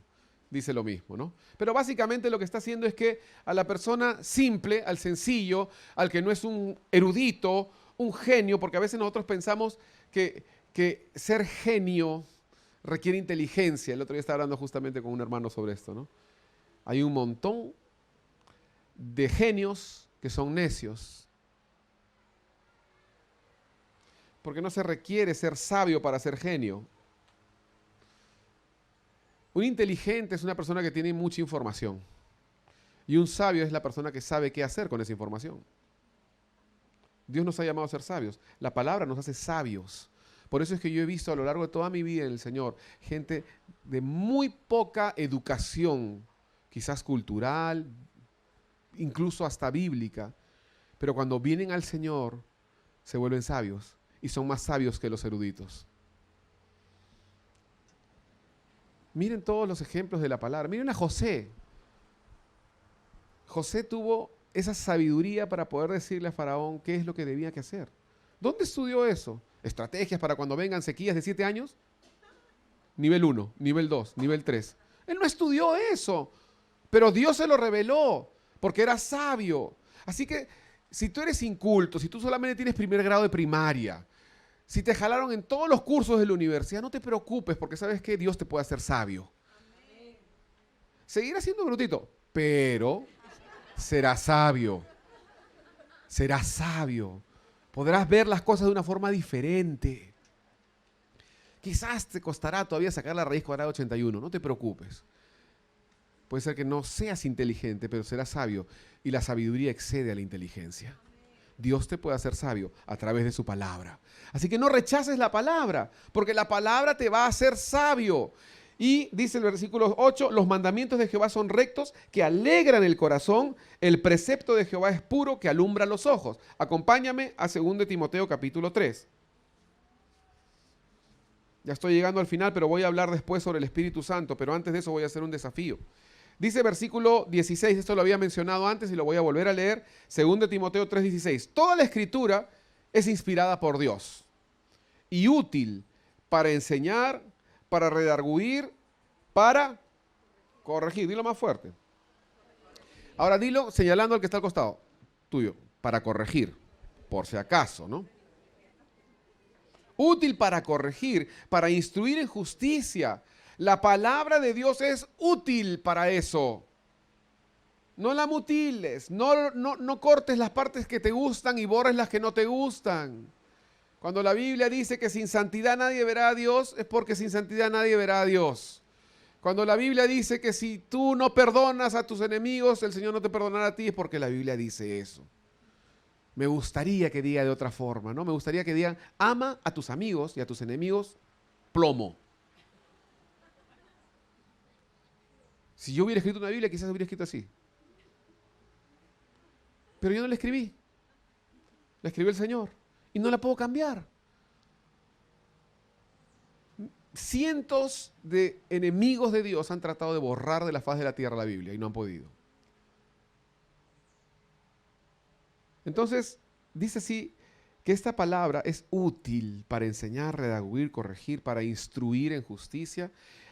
Dice lo mismo, ¿no? Pero básicamente lo que está haciendo es que a la persona simple, al sencillo, al que no es un erudito, un genio, porque a veces nosotros pensamos que ser genio requiere inteligencia. El otro día estaba hablando justamente con un hermano sobre esto, ¿no? Hay un montón de genios que son necios. Porque no se requiere ser sabio para ser genio. Un inteligente es una persona que tiene mucha información. Y un sabio es la persona que sabe qué hacer con esa información. Dios nos ha llamado a ser sabios. La palabra nos hace sabios. Por eso es que yo he visto a lo largo de toda mi vida en el Señor gente de muy poca educación, quizás cultural, incluso hasta bíblica, pero cuando vienen al Señor se vuelven sabios y son más sabios que los eruditos. Miren todos los ejemplos de la palabra. Miren a José. José tuvo esa sabiduría para poder decirle a Faraón qué es lo que debía que hacer. ¿Dónde estudió eso? ¿Estrategias para cuando vengan sequías de 7 años? Nivel 1, nivel 2, nivel 3. Él no estudió eso, pero Dios se lo reveló porque era sabio. Así que si tú eres inculto, si tú solamente tienes primer grado de primaria, Si te jalaron en todos los cursos de la universidad, no te preocupes, porque sabes que Dios te puede hacer sabio. Seguirás siendo brutito, pero serás sabio. Serás sabio. Podrás ver las cosas de una forma diferente. Quizás te costará todavía sacar la raíz cuadrada de 81, no te preocupes. Puede ser que no seas inteligente, pero serás sabio. Y la sabiduría excede a la inteligencia. Dios te puede hacer sabio a través de su palabra. Así que no rechaces la palabra, porque la palabra te va a hacer sabio. Y dice el versículo 8, los mandamientos de Jehová son rectos, que alegran el corazón. El precepto de Jehová es puro, que alumbra los ojos. Acompáñame a 2 Timoteo capítulo 3. Ya estoy llegando al final, pero voy a hablar después sobre el Espíritu Santo, pero antes de eso voy a hacer un desafío. Dice versículo 16, esto lo había mencionado antes y lo voy a volver a leer, 2 Timoteo 3:16. Toda la escritura es inspirada por Dios y útil para enseñar, para redarguir, para corregir. Dilo más fuerte. Ahora dilo señalando al que está al costado tuyo, para corregir, por si acaso, ¿no? Útil para corregir, para instruir en justicia. La palabra de Dios es útil para eso. No la mutiles, no cortes las partes que te gustan y borres las que no te gustan. Cuando la Biblia dice que sin santidad nadie verá a Dios, es porque sin santidad nadie verá a Dios. Cuando la Biblia dice que si tú no perdonas a tus enemigos, el Señor no te perdonará a ti, es porque la Biblia dice eso. Me gustaría que diga de otra forma, ¿no? Me gustaría que digan, ama a tus amigos y a tus enemigos, plomo. Si yo hubiera escrito una Biblia, quizás hubiera escrito así. Pero yo no la escribí. La escribió el Señor. Y no la puedo cambiar. Cientos de enemigos de Dios han tratado de borrar de la faz de la tierra la Biblia y no han podido. Entonces, dice así que esta palabra es útil para enseñar, redarguir, corregir, para instruir en justicia,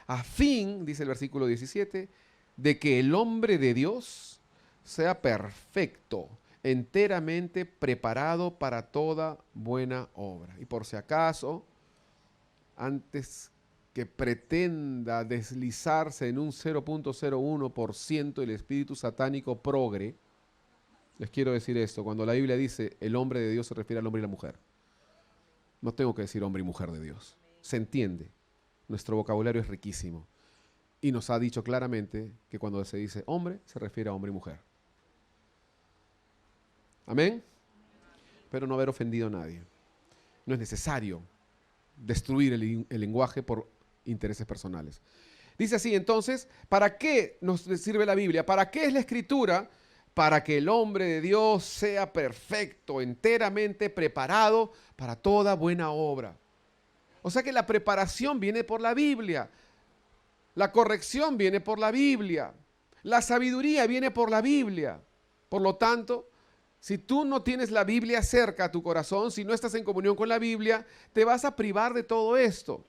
a fin, dice el versículo 17, de que el hombre de Dios sea perfecto, enteramente preparado para toda buena obra. Y por si acaso, antes que pretenda deslizarse en un 0.01% del espíritu satánico progre, les quiero decir esto, cuando la Biblia dice el hombre de Dios se refiere al hombre y la mujer. No tengo que decir hombre y mujer de Dios. Se entiende. Nuestro vocabulario es riquísimo. Y nos ha dicho claramente que cuando se dice hombre, se refiere a hombre y mujer. ¿Amén? Pero no haber ofendido a nadie. No es necesario destruir el lenguaje por intereses personales. Dice así, entonces, ¿para qué nos sirve la Biblia? ¿Para qué es la Escritura? Para que el hombre de Dios sea perfecto, enteramente preparado para toda buena obra. O sea que la preparación viene por la Biblia. La corrección viene por la Biblia. La sabiduría viene por la Biblia. Por lo tanto, si tú no tienes la Biblia cerca a tu corazón, si no estás en comunión con la Biblia, te vas a privar de todo esto.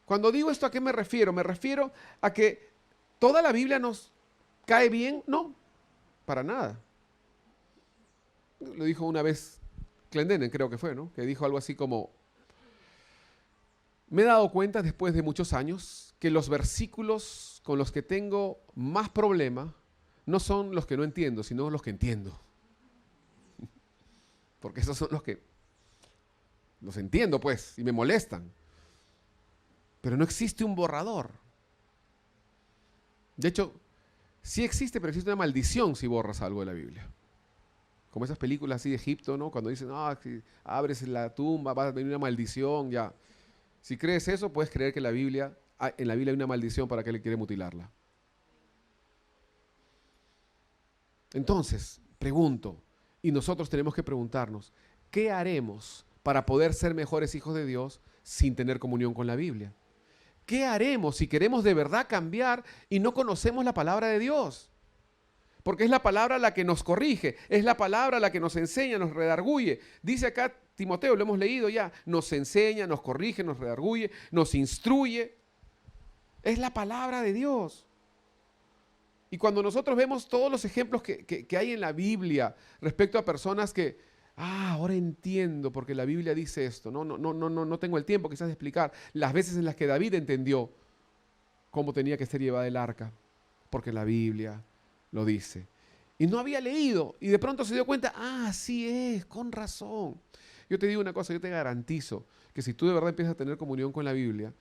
Cuando digo esto, ¿a qué me refiero? Me refiero a que toda la Biblia nos cae bien. No, para nada. Lo dijo una vez Clendennen, creo que fue, ¿no? Que dijo algo así como, me he dado cuenta después de muchos años que los versículos con los que tengo más problema no son los que no entiendo, sino los que entiendo. Porque esos son los que los entiendo, pues, y me molestan. Pero no existe un borrador. De hecho, sí existe, pero existe una maldición si borras algo de la Biblia. Como esas películas así de Egipto, ¿no? Cuando dicen, si abres la tumba, va a venir una maldición, ya. Si crees eso, puedes creer que en la Biblia hay una maldición para aquel que quiere mutilarla. Entonces, pregunto, y nosotros tenemos que preguntarnos, ¿qué haremos para poder ser mejores hijos de Dios sin tener comunión con la Biblia? ¿Qué haremos si queremos de verdad cambiar y no conocemos la palabra de Dios? Porque es la palabra la que nos corrige, es la palabra la que nos enseña, nos redarguye. Dice acá Timoteo, lo hemos leído ya, nos enseña, nos corrige, nos redarguye, nos instruye. Es la palabra de Dios. Y cuando nosotros vemos todos los ejemplos que hay en la Biblia respecto a personas que Ah, ahora entiendo porque la Biblia dice esto. No tengo el tiempo quizás de explicar las veces en las que David entendió cómo tenía que ser llevada el arca, porque la Biblia lo dice. Y no había leído, y de pronto se dio cuenta, ah, así es, con razón. Yo te digo una cosa, yo te garantizo que si tú de verdad empiezas a tener comunión con la Biblia,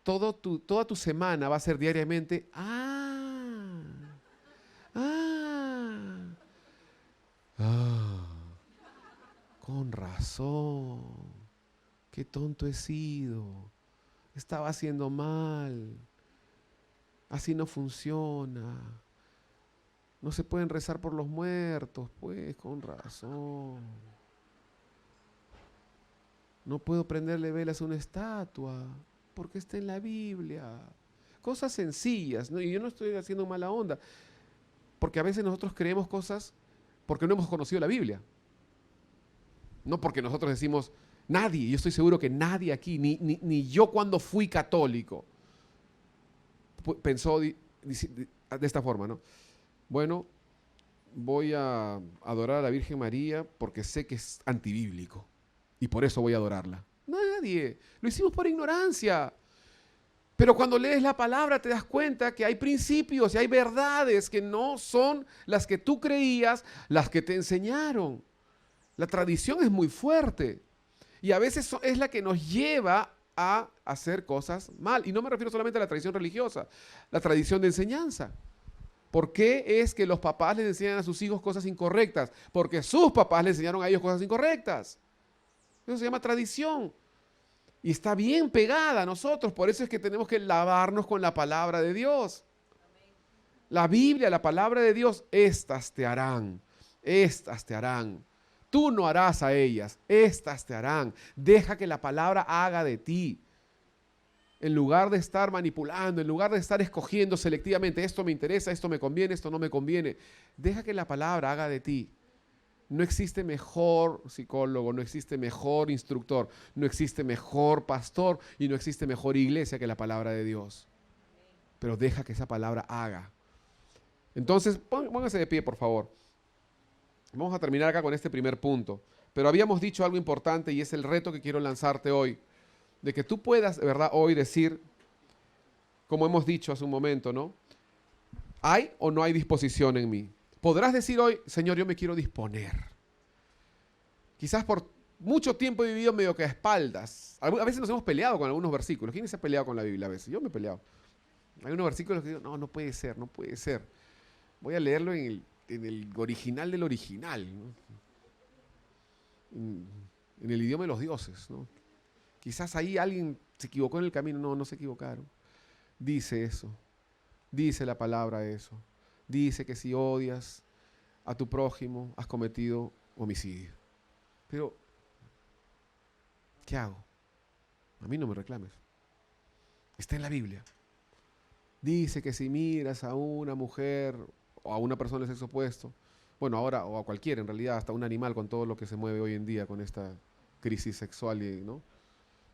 toda tu semana va a ser diariamente, ah, ah, con razón, qué tonto he sido, estaba haciendo mal, así no funciona. No se pueden rezar por los muertos, pues, con razón. No puedo prenderle velas a una estatua, porque está en la Biblia. Cosas sencillas, ¿no? Y yo no estoy haciendo mala onda, porque a veces nosotros creemos cosas porque no hemos conocido la Biblia. No porque nosotros decimos, nadie, yo estoy seguro que nadie aquí, ni yo cuando fui católico, pensó de esta forma, ¿no? Bueno, voy a adorar a la Virgen María porque sé que es antibíblico y por eso voy a adorarla. Nadie, lo hicimos por ignorancia. Pero cuando lees la palabra te das cuenta que hay principios y hay verdades que no son las que tú creías, las que te enseñaron. La tradición es muy fuerte y a veces es la que nos lleva a hacer cosas mal. Y no me refiero solamente a la tradición religiosa, la tradición de enseñanza. ¿Por qué es que los papás les enseñan a sus hijos cosas incorrectas? Porque sus papás les enseñaron a ellos cosas incorrectas. Eso se llama tradición. Y está bien pegada a nosotros. Por eso es que tenemos que lavarnos con la palabra de Dios. La Biblia, la palabra de Dios, estas te harán. Estas te harán. Tú no harás a ellas. Estas te harán. Deja que la palabra haga de ti. En lugar de estar manipulando, en lugar de estar escogiendo selectivamente, esto me interesa, esto me conviene, esto no me conviene, deja que la palabra haga de ti. No existe mejor psicólogo, no existe mejor instructor, no existe mejor pastor y no existe mejor iglesia que la palabra de Dios. Pero deja que esa palabra haga. Entonces, póngase de pie, por favor. Vamos a terminar acá con este primer punto. Pero habíamos dicho algo importante y es el reto que quiero lanzarte hoy. De que tú puedas, de verdad, hoy decir, como hemos dicho hace un momento, ¿no? ¿Hay o no hay disposición en mí? Podrás decir hoy, Señor, yo me quiero disponer. Quizás por mucho tiempo he vivido medio que a espaldas. A veces nos hemos peleado con algunos versículos. ¿Quién se ha peleado con la Biblia a veces? Yo me he peleado. Hay unos versículos que digo, no puede ser, no puede ser. Voy a leerlo en el original del original, ¿no? En el idioma de los dioses, ¿no? Quizás ahí alguien se equivocó en el camino. No se equivocaron. Dice eso. Dice la palabra eso. Dice que si odias a tu prójimo, has cometido homicidio. Pero, ¿qué hago? A mí no me reclames. Está en la Biblia. Dice que si miras a una mujer o a una persona de sexo opuesto, bueno, ahora, o a cualquiera en realidad, hasta un animal con todo lo que se mueve hoy en día con esta crisis sexual, ¿no?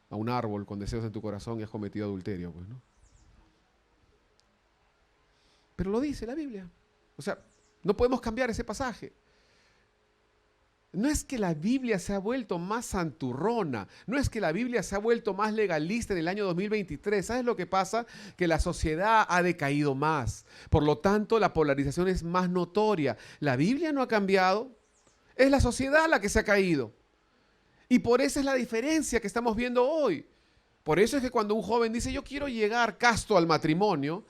A un árbol con deseos en tu corazón y has cometido adulterio, pues, ¿no? Pero lo dice la Biblia. O sea, no podemos cambiar ese pasaje. No es que la Biblia se ha vuelto más santurrona, no es que la Biblia se ha vuelto más legalista en el año 2023. ¿Sabes lo que pasa? Que la sociedad ha decaído más. Por lo tanto, la polarización es más notoria. La Biblia no ha cambiado, es la sociedad la que se ha caído. Y por eso es la diferencia que estamos viendo hoy. Por eso es que cuando un joven dice, yo quiero llegar casto al matrimonio,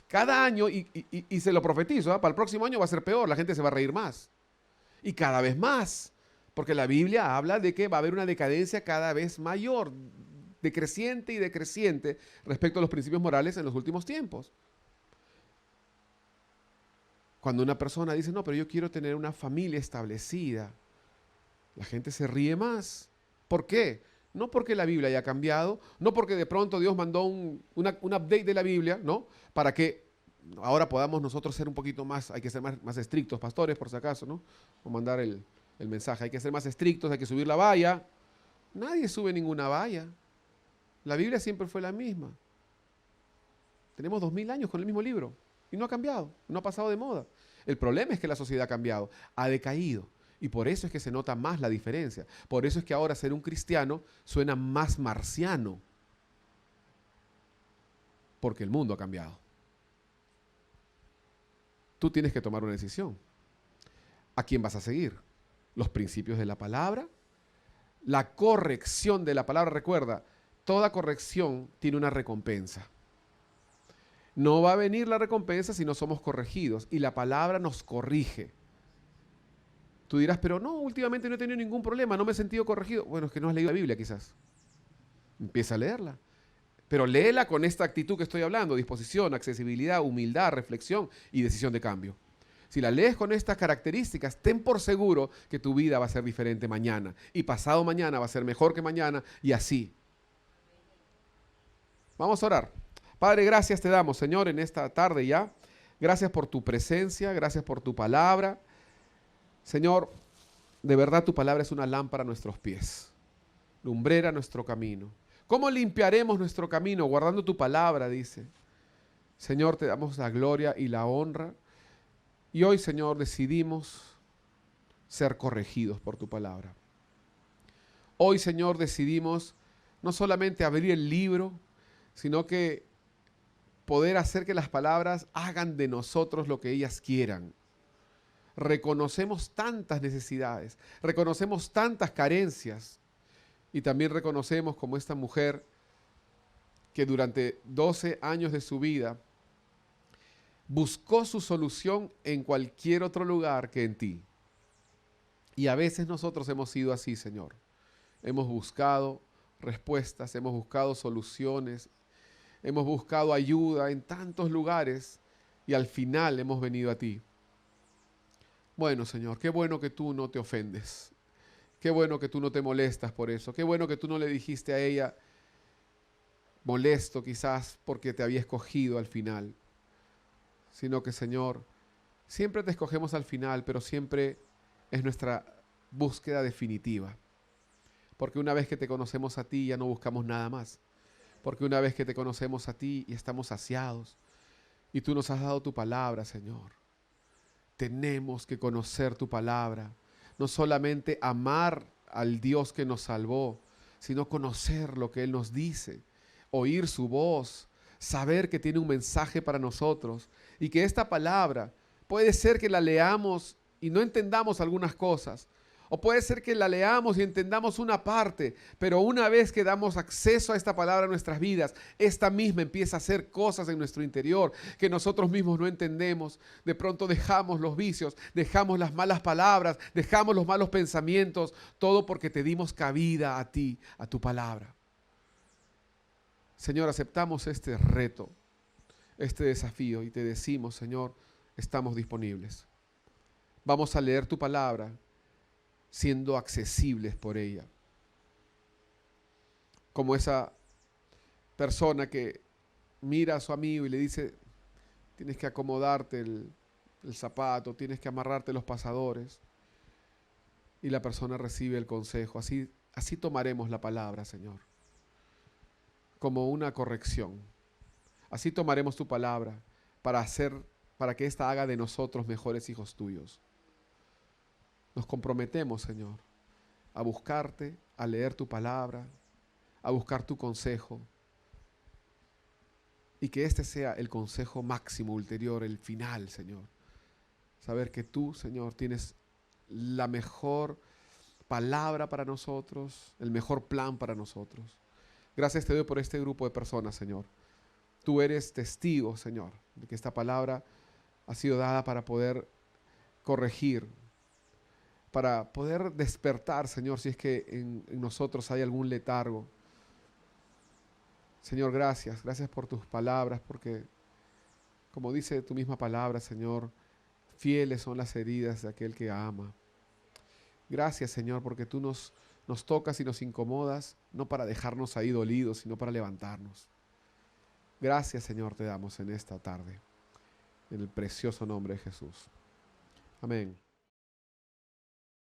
cada año, y se lo profetizo, para el próximo año va a ser peor, la gente se va a reír más. Y cada vez más, porque la Biblia habla de que va a haber una decadencia cada vez mayor, decreciente y decreciente respecto a los principios morales en los últimos tiempos. Cuando una persona dice, no, pero yo quiero tener una familia establecida, la gente se ríe más. ¿Por qué? No porque la Biblia haya cambiado, no porque de pronto Dios mandó un update de la Biblia, ¿no? Para que ahora podamos nosotros ser un poquito más, hay que ser más estrictos, pastores, por si acaso, ¿no? O mandar el mensaje, hay que ser más estrictos, hay que subir la valla. Nadie sube ninguna valla. La Biblia siempre fue la misma. Tenemos 2000 años con el mismo libro y no ha cambiado, no ha pasado de moda. El problema es que la sociedad ha cambiado, ha decaído. Y por eso es que se nota más la diferencia. Por eso es que ahora ser un cristiano suena más marciano. Porque el mundo ha cambiado. Tú tienes que tomar una decisión. ¿A quién vas a seguir? ¿Los principios de la palabra? La corrección de la palabra. Recuerda, toda corrección tiene una recompensa. No va a venir la recompensa si no somos corregidos. Y la palabra nos corrige. Tú dirás, pero no, últimamente no he tenido ningún problema, no me he sentido corregido. Bueno, es que no has leído la Biblia quizás. Empieza a leerla. Pero léela con esta actitud que estoy hablando: disposición, accesibilidad, humildad, reflexión y decisión de cambio. Si la lees con estas características, ten por seguro que tu vida va a ser diferente mañana. Y pasado mañana va a ser mejor que mañana, y así. Vamos a orar. Padre, gracias te damos, Señor, en esta tarde ya. Gracias por tu presencia, gracias por tu palabra. Señor, de verdad tu palabra es una lámpara a nuestros pies, lumbrera a nuestro camino. ¿Cómo limpiaremos nuestro camino? Guardando tu palabra, dice. Señor, te damos la gloria y la honra. Y hoy, Señor, decidimos ser corregidos por tu palabra. Hoy, Señor, decidimos no solamente abrir el libro, sino que poder hacer que las palabras hagan de nosotros lo que ellas quieran. Reconocemos tantas necesidades, reconocemos tantas carencias, y también reconocemos como esta mujer que durante 12 años de su vida buscó su solución en cualquier otro lugar que en ti. Y a veces nosotros hemos sido así, Señor. Hemos buscado respuestas, hemos buscado soluciones, hemos buscado ayuda en tantos lugares y al final hemos venido a ti. Bueno, Señor, qué bueno que tú no te ofendes. Qué bueno que tú no te molestas por eso. Qué bueno que tú no le dijiste a ella, molesto quizás porque te había escogido al final. Sino que, Señor, siempre te escogemos al final, pero siempre es nuestra búsqueda definitiva. Porque una vez que te conocemos a ti, ya no buscamos nada más. Porque una vez que te conocemos a ti, y estamos saciados. Y tú nos has dado tu palabra, Señor. Tenemos que conocer tu palabra. No solamente amar al Dios que nos salvó, sino conocer lo que Él nos dice, oír su voz, saber que tiene un mensaje para nosotros y que esta palabra puede ser que la leamos y no entendamos algunas cosas, o puede ser que la leamos y entendamos una parte, pero una vez que damos acceso a esta palabra en nuestras vidas, esta misma empieza a hacer cosas en nuestro interior que nosotros mismos no entendemos. De pronto dejamos los vicios, dejamos las malas palabras, dejamos los malos pensamientos, todo porque te dimos cabida a ti, a tu palabra. Señor, aceptamos este reto, este desafío y te decimos, Señor, estamos disponibles. Vamos a leer tu palabra siendo accesibles por ella. Como esa persona que mira a su amigo y le dice, tienes que acomodarte el zapato, tienes que amarrarte los pasadores. Y la persona recibe el consejo. Así tomaremos la palabra, Señor, como una corrección. Así tomaremos tu palabra para que ésta haga de nosotros mejores hijos tuyos. Nos comprometemos, Señor, a buscarte, a leer tu palabra, a buscar tu consejo. Y que este sea el consejo máximo, ulterior, el final, Señor. Saber que tú, Señor, tienes la mejor palabra para nosotros, el mejor plan para nosotros. Gracias te doy por este grupo de personas, Señor. Tú eres testigo, Señor, de que esta palabra ha sido dada para poder corregir, para poder despertar, Señor, si es que en nosotros hay algún letargo. Señor, gracias por tus palabras, porque como dice tu misma palabra, Señor, fieles son las heridas de aquel que ama. Gracias, Señor, porque tú nos tocas y nos incomodas, no para dejarnos ahí dolidos, sino para levantarnos. Gracias, Señor, te damos en esta tarde, en el precioso nombre de Jesús. Amén.